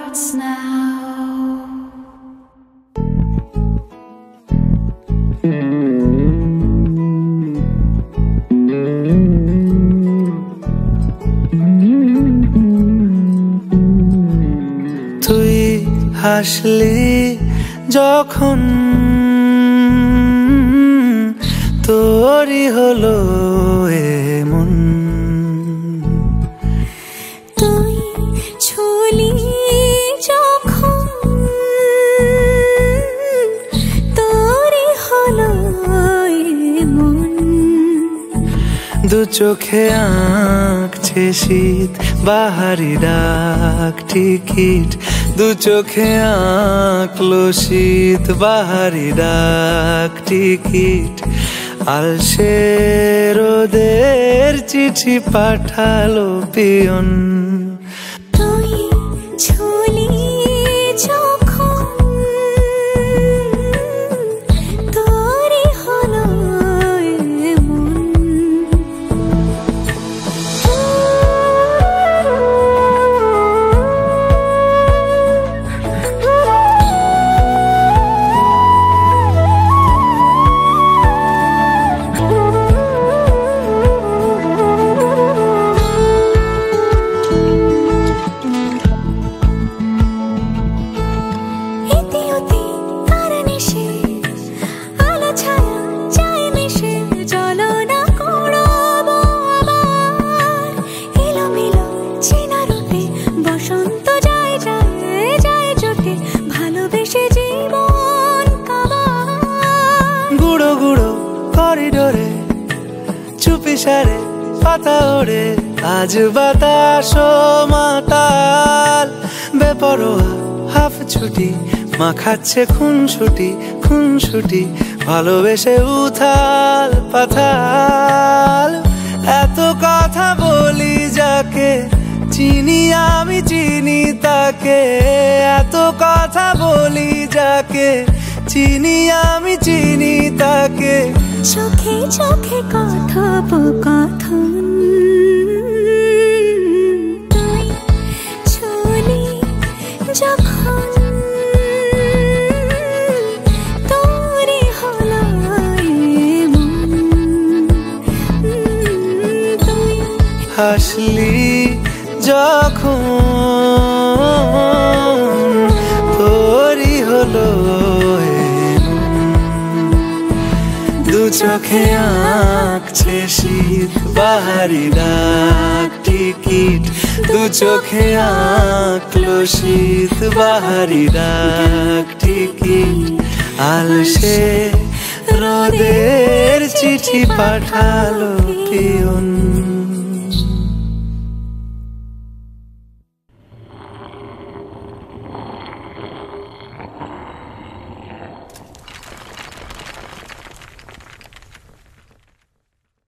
hearts now. তুই হাসলি যখন তোরই হলো এমন, তুই ছুলি যখন তোরই হলো এমন। দু চোখে আঁকছে শীত বাহারি ডাক টিকিট, দু চোখে আঁকলো শীত বাহারি ডাক টিকিট। আলসে রোদের চিঠি পাঠালো পিয়ন, তুই ছুলি যখন তোরই হলো এমন। গুঁড়ো গুঁড়ো করিডোরে চুপি সারে পাতা ওড়ে, আজ বাতাস মাতাল বেপরোয়া হাফ ছুটি, মাখাচ্ছে খুনসুটি খুনসুটি, ভালোবেসে উথাল পাথাল। এত কথা বলি যাকে চিনি আমি চিনি তাকে, এত কথা বলি যাকে চিনি আমি চিনি তাকে। চোখে চোখে কথোপকথন, তুই ছুলি যখন তোরই হলো এমন। তুই হাসলি যখন তোরই হলো দু চোখে আঁকছে শীত বাহারি ডাক টিকিট, দু চোখে আঁকলো শীত বাহারি ডাক টিকিট। আলসে রোদের চিঠি পাঠালো পিয়ন।